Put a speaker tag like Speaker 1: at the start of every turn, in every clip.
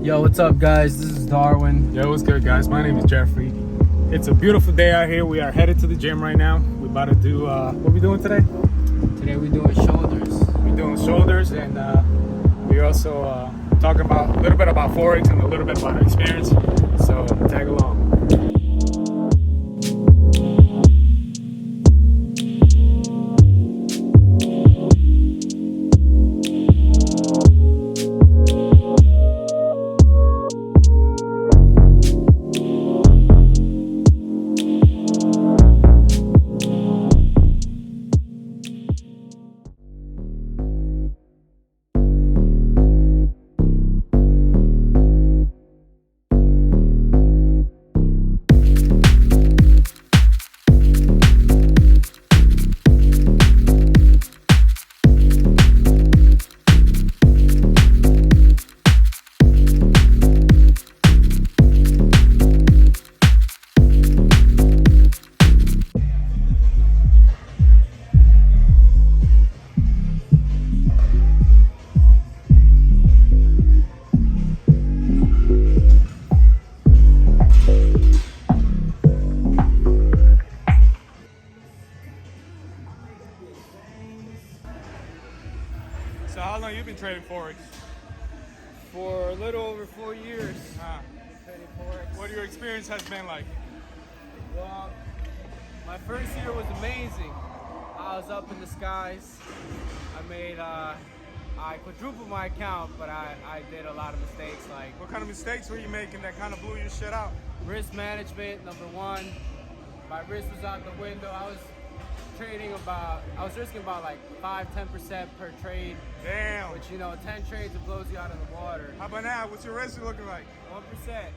Speaker 1: Yo, what's up, guys? This is Darwin.
Speaker 2: Yo, what's good, guys? My name is Jeffrey. It's a beautiful day out here. We are headed to the gym right now. We're about to do, what we doing today?
Speaker 1: Today we're doing shoulders.
Speaker 2: We're doing shoulders, and we're also talking about a little bit about Forex and a little bit about our experience. So tag along. So how long you been trading Forex?
Speaker 1: For a little over 4 years. Trading Forex.
Speaker 2: What your experience has been like?
Speaker 1: Well, my first year was amazing. I was up in the skies. I quadrupled my account, but I did a lot of mistakes, like
Speaker 2: What kind of mistakes were you making that kind of blew your shit out?
Speaker 1: risk management, number one. My risk was out the window. I was risking about like 5-10% per trade.
Speaker 2: Damn.
Speaker 1: Which, 10 trades, it blows you out of the water.
Speaker 2: How about now? What's your risk looking like?
Speaker 1: 1%.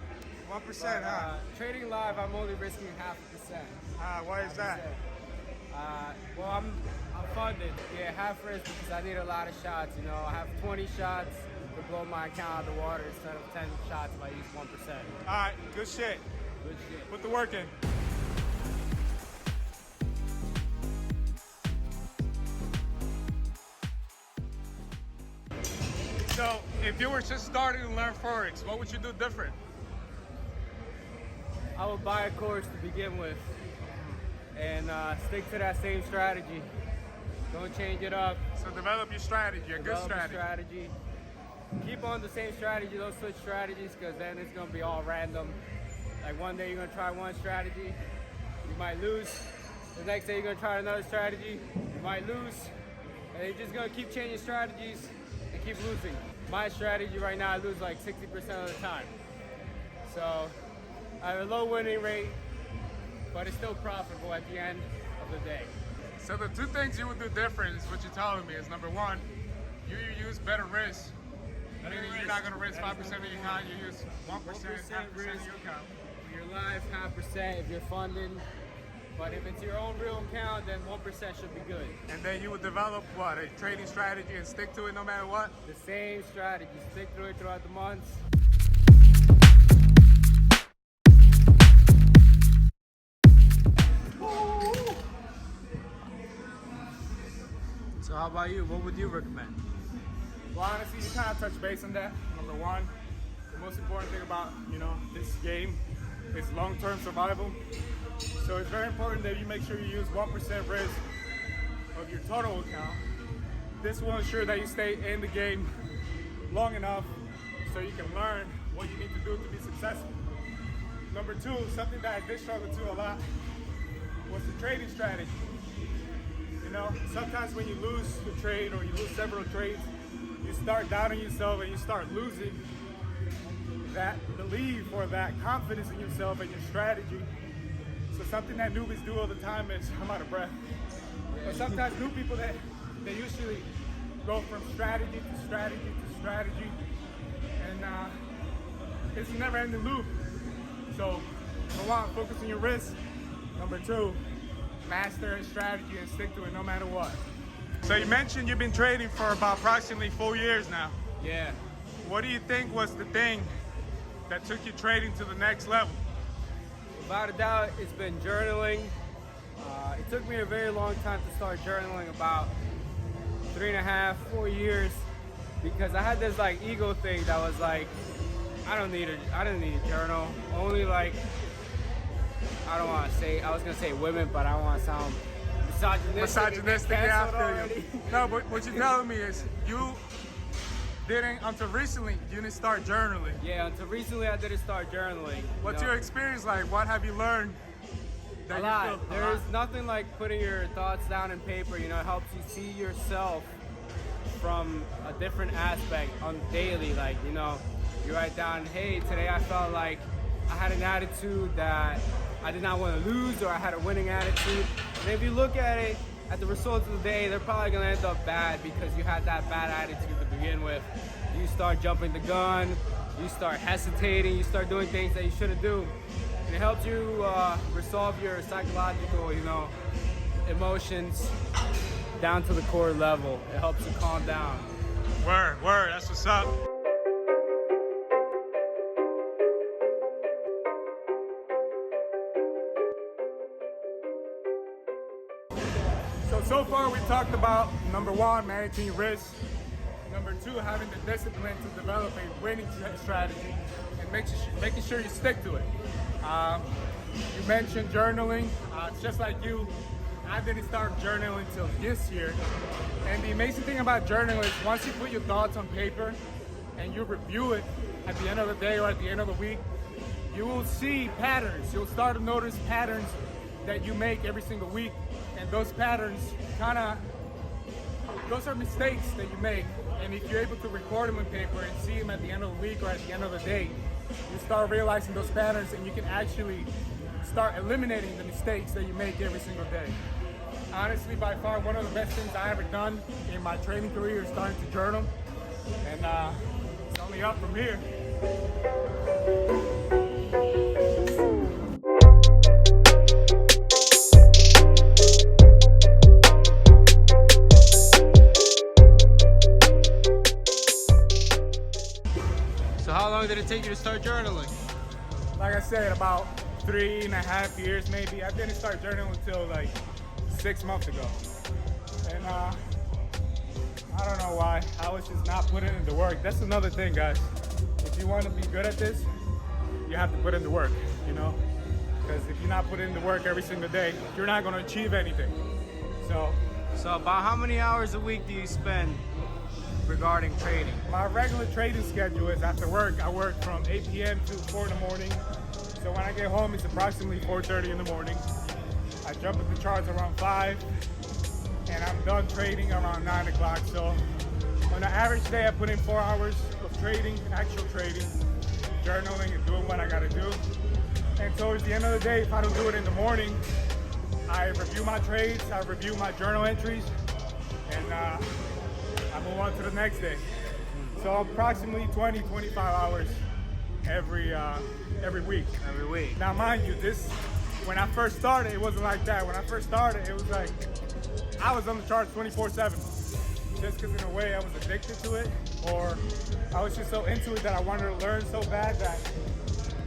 Speaker 2: 1%, huh?
Speaker 1: Trading live, I'm only risking 0.5%.
Speaker 2: Why is that?
Speaker 1: Well, I'm funded. Yeah, half risk because I need a lot of shots. I have 20 shots to blow my account out of the water instead of 10 shots if I use 1%.
Speaker 2: All right, good shit.
Speaker 1: Good shit.
Speaker 2: Put the work in. So, if you were just starting to learn Forex, what would you do different?
Speaker 1: I would buy a course to begin with and stick to that same strategy. Don't change it up.
Speaker 2: So develop your strategy, a good
Speaker 1: Develop a
Speaker 2: strategy.
Speaker 1: Keep on the same strategy, don't switch strategies, because then it's going to be all random. Like one day you're going to try one strategy, you might lose. The next day you're going to try another strategy, you might lose. And you're just going to keep changing strategies and keep losing. My strategy right now, I lose like 60% of the time. So I have a low winning rate, but it's still profitable at the end of the day.
Speaker 2: So the two things you would do different is what you're telling me is number one, you use better risk. Meaning you're not going to risk 5% of your account, you use 1%, 1% of your account.
Speaker 1: If you're live, 0.5% if you're funding. But if it's your own real account, then 1% should be good.
Speaker 2: And then you would develop what? A trading strategy and stick to it no matter what?
Speaker 1: The same strategy. Stick through it throughout the months. So how about you? What would you recommend?
Speaker 2: Well, honestly, you kind of touched base on that. Number one, the most important thing about, this game is long-term survival. So it's very important that you make sure you use 1% risk of your total account. This will ensure that you stay in the game long enough so you can learn what you need to do to be successful. Number two, something that I did struggle to a lot was the trading strategy. Sometimes when you lose a trade or you lose several trades, you start doubting yourself and you start losing that belief or that confidence in yourself and your strategy. So something that newbies do all the time is, I'm out of breath. But sometimes new people, they usually go from strategy to strategy to strategy, and it's a never-ending loop. So, number one, focus on your risk. Number two, master a strategy and stick to it no matter what. So you mentioned you've been trading for about approximately 4 years now.
Speaker 1: Yeah.
Speaker 2: What do you think was the thing that took you trading to the next level?
Speaker 1: Without a doubt, it's been journaling. It took me a very long time to start journaling, about 3.5, 4 years, because I had this like ego thing that was like, I don't need a journal. Only like, I don't want to say, I was gonna say women, but I don't want to sound misogynistic.
Speaker 2: Yeah, I feel you. No, but what you're telling me is you didn't, until recently, you didn't start journaling.
Speaker 1: Yeah, until recently I didn't start journaling.
Speaker 2: What's your experience like? What have you learned?
Speaker 1: A lot. There's nothing like putting your thoughts down in paper. You know, it helps you see yourself from a different aspect on daily. Like, you know, you write down, hey, today I felt like I had an attitude that I did not want to lose, or I had a winning attitude. And if you look at it, at the results of the day, they're probably going to end up bad because you had that bad attitude to begin with. You start jumping the gun, you start hesitating, you start doing things that you shouldn't do. And it helps you resolve your psychological, you know, emotions down to the core level. It helps you calm down.
Speaker 2: Word, that's what's up. So far we talked about number one, managing risk. Number two, having the discipline to develop a winning strategy and making sure you stick to it. You mentioned journaling. Just like you, I didn't start journaling until this year. And the amazing thing about journaling is once you put your thoughts on paper and you review it at the end of the day or at the end of the week, you will see patterns. You'll start to notice patterns that you make every single week. And those patterns those are mistakes that you make. And if you're able to record them on paper and see them at the end of the week or at the end of the day, you start realizing those patterns and you can actually start eliminating the mistakes that you make every single day. Honestly, by far, one of the best things I ever done in my trading career is starting to journal. And it's only up from here.
Speaker 1: So how long did it take you to start journaling?
Speaker 2: Like I said, about 3.5 years maybe. I didn't start journaling until like 6 months ago. And I don't know why. I was just not putting in the work. That's another thing, guys. If you want to be good at this, you have to put in the work, you know? Because if you're not putting in the work every single day, you're not going to achieve anything. So
Speaker 1: about how many hours a week do you spend regarding trading?
Speaker 2: My regular trading schedule is after work. I work from 8 p.m. to 4 in the morning. So when I get home, it's approximately 4:30 in the morning. I jump at the charts around 5, and I'm done trading around 9 o'clock. So on an average day, I put in 4 hours of trading, actual trading, journaling, and doing what I gotta do. And towards the end of the day, if I don't do it in the morning, I review my trades, I review my journal entries, and I move on to the next day. So approximately 20-25 hours every week.
Speaker 1: Every week.
Speaker 2: Now, mind you, when I first started, it wasn't like that. When I first started, it was like I was on the charts 24/7, just because in a way I was addicted to it, or I was just so into it that I wanted to learn so bad that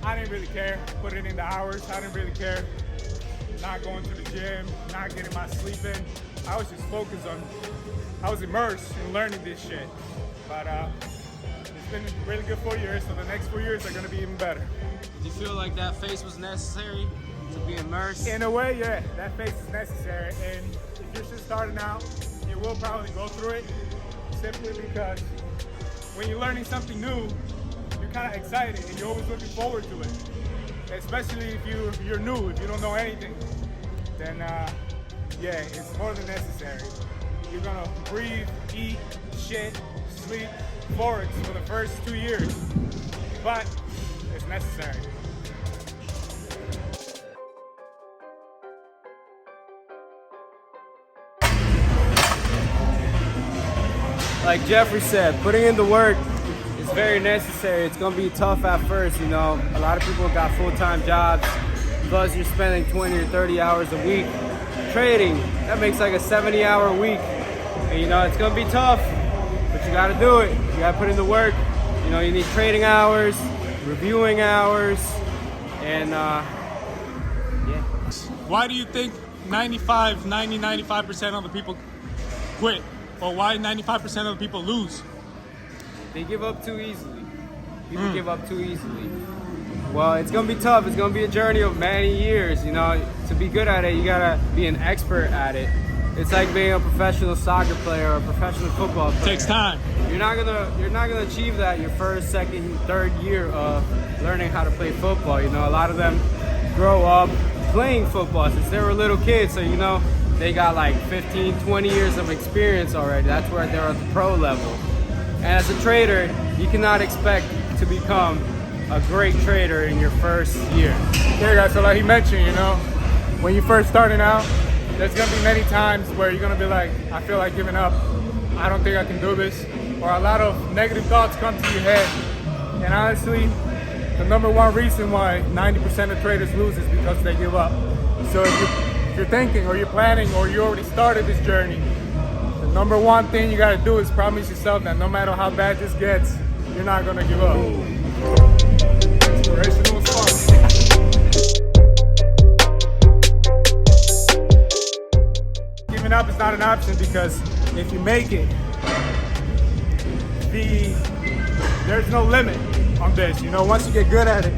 Speaker 2: I didn't really care putting in the hours. I didn't really care not going to the gym, not getting my sleep in. I was just focused on, I was immersed in learning this shit. But it's been a really good 4 years, so the next 4 years are gonna be even better.
Speaker 1: Did you feel like that phase was necessary to be immersed?
Speaker 2: In a way, yeah, that phase is necessary. And if you're just starting out, you will probably go through it simply because when you're learning something new, you're kind of excited and you're always looking forward to it. Especially if you're new, if you don't know anything, then yeah, it's more than necessary. You're gonna breathe, eat, shit, sleep, Forex for the first 2 years, but it's necessary.
Speaker 1: Like Jeffrey said, putting in the work is very necessary. It's gonna be tough at first, you know. A lot of people got full-time jobs, plus you're spending 20 or 30 hours a week trading. That makes like a 70-hour week. And you know, it's gonna be tough, but you gotta do it. You gotta put in the work. You know, you need trading hours, reviewing hours, and yeah.
Speaker 2: Why do you think 95% of the people quit? Or why 95% of the people lose?
Speaker 1: They give up too easily. People give up too easily. Well, it's gonna be tough. It's gonna be a journey of many years. You know, to be good at it, you gotta be an expert at it. It's like being a professional soccer player or a professional football player.
Speaker 2: Takes time.
Speaker 1: You're not gonna achieve that your first, second, third year of learning how to play football. You know, a lot of them grow up playing football since they were little kids. So, you know, they got like 15, 20 years of experience already. That's where they're at the pro level. And as a trader, you cannot expect to become a great trader in your first year.
Speaker 2: Yeah, guys, so like he mentioned, you know, when you're first starting out, there's gonna be many times where you're gonna be like, I feel like giving up. I don't think I can do this. Or a lot of negative thoughts come to your head. And honestly, the number one reason why 90% of traders lose is because they give up. So if you're thinking or you're planning or you already started this journey, the number one thing you gotta do is promise yourself that no matter how bad this gets, you're not gonna give up. Inspirational spark. Giving up is not an option because if you make it, there's no limit on this. You know, once you get good at it,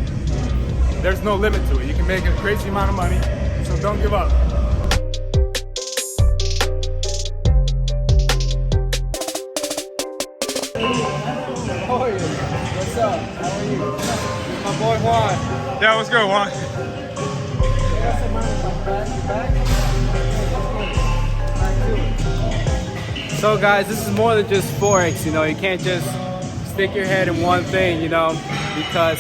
Speaker 2: there's no limit to it. You can make a crazy amount of money, so don't give up.
Speaker 1: How are you? What's up? How are you? My boy Juan.
Speaker 2: Yeah, what's good, Juan?
Speaker 1: So guys, this is more than just Forex, you know, you can't just stick your head in one thing, you know, because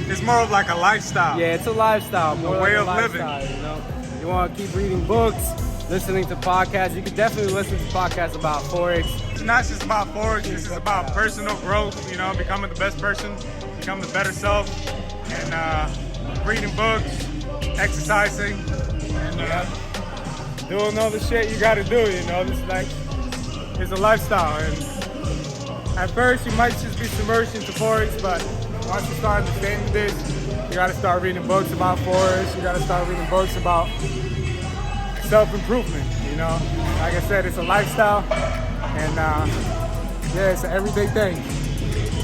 Speaker 2: It's more of like a lifestyle.
Speaker 1: yeah, it's a lifestyle, more
Speaker 2: way
Speaker 1: like a
Speaker 2: of living.
Speaker 1: lifestyle, you know. You want to keep reading books, listening to podcasts. You can definitely listen to podcasts about Forex.
Speaker 2: It's not just about Forex, this is about personal growth, you know, becoming the best person, becoming the better self, and reading books, exercising, and doing all the shit you gotta do, you know. This is like, it's a lifestyle, and at first you might just be submerged into Forex, but once you start understanding this, you gotta start reading books about Forex, you gotta start reading books about self-improvement, you know. Like I said, it's a lifestyle, and yeah, it's an everyday thing.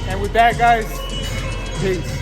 Speaker 2: And with that, guys, peace.